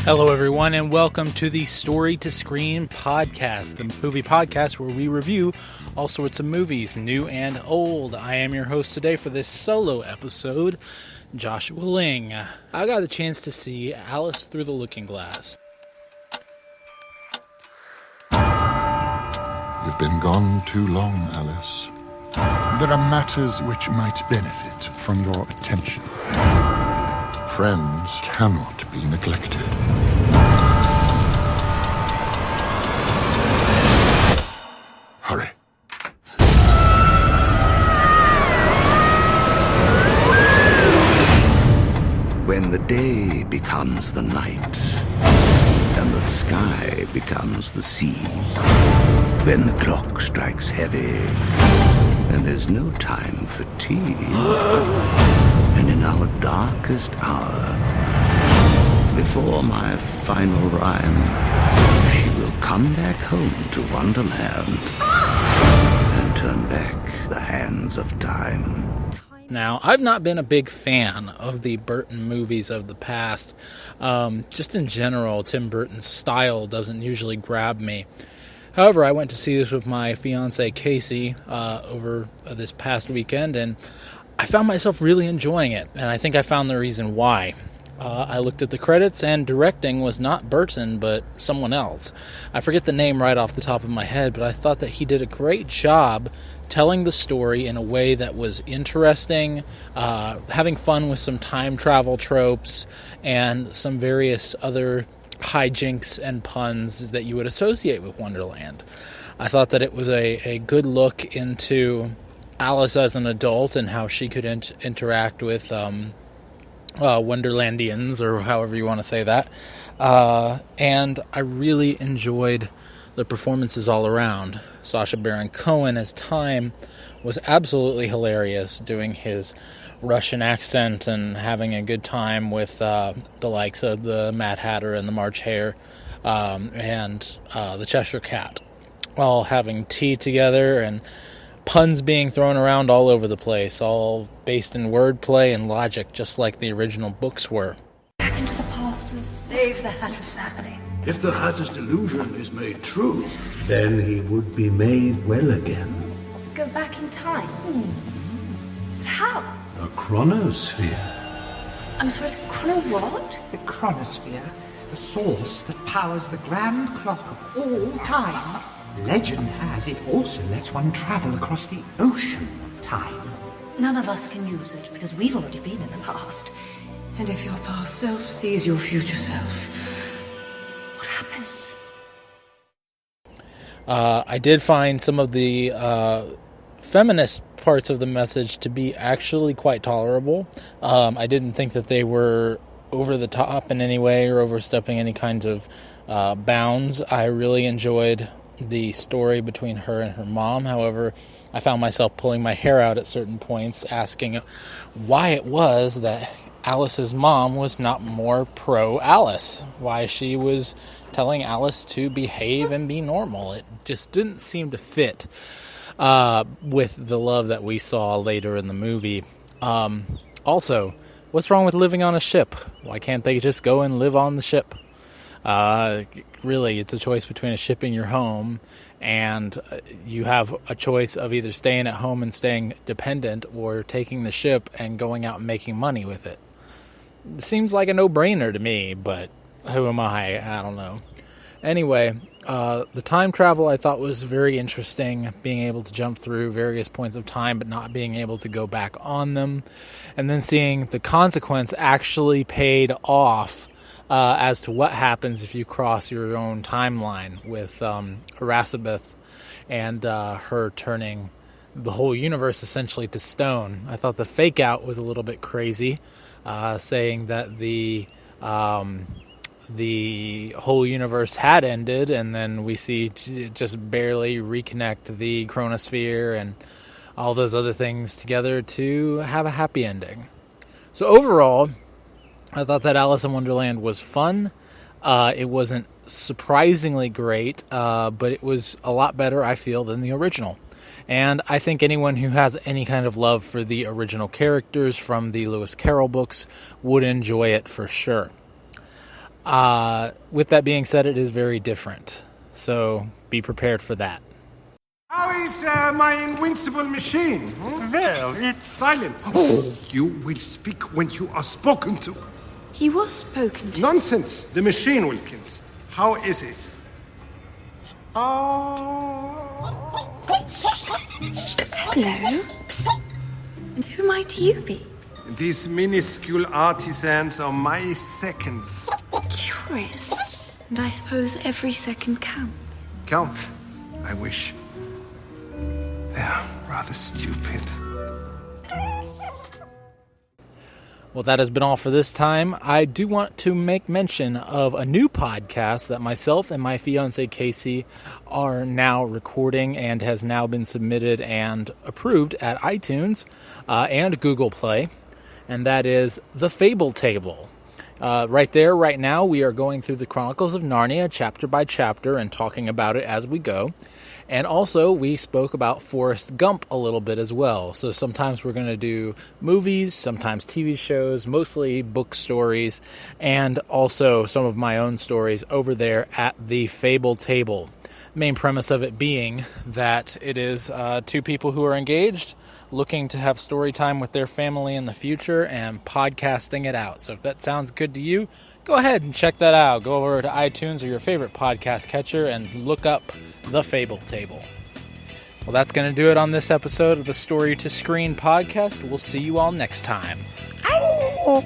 Hello, everyone, and welcome to the Story to Screen podcast, the movie podcast where we review all sorts of movies, new and old. I am your host today for this solo episode, Joshua Ling. I got the chance to see Alice Through the Looking Glass. You've been gone too long, Alice. There are matters which might benefit from your attention. Friends cannot be neglected. Hurry. When the day becomes the night, and the sky becomes the sea, when the clock strikes heavy, and there's no time for tea, and in our darkest hour, before my final rhyme, she will come back home to Wonderland and turn back the hands of time. Now, I've not been a big fan of the Burton movies of the past. Just in general, Tim Burton's style doesn't usually grab me. However, I went to see this with my fiancée, Casey, over this past weekend, and I found myself really enjoying it, and I think I found the reason why. I looked at the credits, and directing was not Burton, but someone else. I forget the name right off the top of my head, but I thought that he did a great job telling the story in a way that was interesting, having fun with some time travel tropes, and some various other hijinks and puns that you would associate with Wonderland. I thought that it was a good look into Alice as an adult and how she could interact with Wonderlandians, or however you want to say that. And I really enjoyed the performances all around. Sacha Baron Cohen as Time was absolutely hilarious, doing his Russian accent and having a good time with the likes of the Mad Hatter and the March Hare and the Cheshire Cat, all having tea together and puns being thrown around all over the place, all based in wordplay and logic, just like the original books were. Back into the past and save the Hatter's family. If the Hatter's delusion is made true, then he would be made well again. Go back in time? But how? The chronosphere. I'm sorry, chrono what? The chronosphere, the source that powers the grand clock of all time. Legend has it also lets one travel across the ocean of time. None of us can use it because we've already been in the past. And if your past self sees your future self, what happens? I did find some of the feminist parts of the message to be actually quite tolerable. I didn't think that they were over the top in any way or overstepping any kinds of bounds. I really enjoyed the story between her and her mom. However, I found myself pulling my hair out at certain points, asking why it was that Alice's mom was not more pro-Alice, why she was telling Alice to behave and be normal. It just didn't seem to fit with the love that we saw later in the movie. Also, what's wrong with living on a ship? Why can't they just go and live on the ship? Really, it's a choice between a ship and your home, and you have a choice of either staying at home and staying dependent or taking the ship and going out and making money with it. It seems like a no-brainer to me, but who am I? I don't know. Anyway, the time travel I thought was very interesting, being able to jump through various points of time but not being able to go back on them, and then seeing the consequence actually paid off as to what happens if you cross your own timeline with Erasabeth and her turning the whole universe essentially to stone. I thought the fake out was a little bit crazy, saying that the whole universe had ended, and then we see just barely reconnect the chronosphere and all those other things together to have a happy ending. So overall, I thought that Alice in Wonderland was fun. It wasn't surprisingly great, but it was a lot better, I feel, than the original. And I think anyone who has any kind of love for the original characters from the Lewis Carroll books would enjoy it for sure. With that being said, it is very different. So be prepared for that. How is my invincible machine? Well, it's silence. You will speak when you are spoken to. He was spoken to. Nonsense. The machine, Wilkins. How is it? Hello? And who might you be? These minuscule artisans are my seconds. Curious. And I suppose every second counts. Count. I wish. They're rather stupid. Well, that has been all for this time. I do want to make mention of a new podcast that myself and my fiancée Casey are now recording and has now been submitted and approved at iTunes and Google Play, and that is The Fable Table. Right there, right now, we are going through the Chronicles of Narnia chapter by chapter and talking about it as we go. And also, we spoke about Forrest Gump a little bit as well. So sometimes we're going to do movies, sometimes TV shows, mostly book stories, and also some of my own stories over there at the Fable Table. Main premise of it being that it is two people who are engaged, looking to have story time with their family in the future, and podcasting it out. So if that sounds good to you, go ahead and check that out. Go over to iTunes or your favorite podcast catcher and look up The Fable Table. Well, that's going to do it on this episode of the Story to Screen podcast. We'll see you all next time. Ow!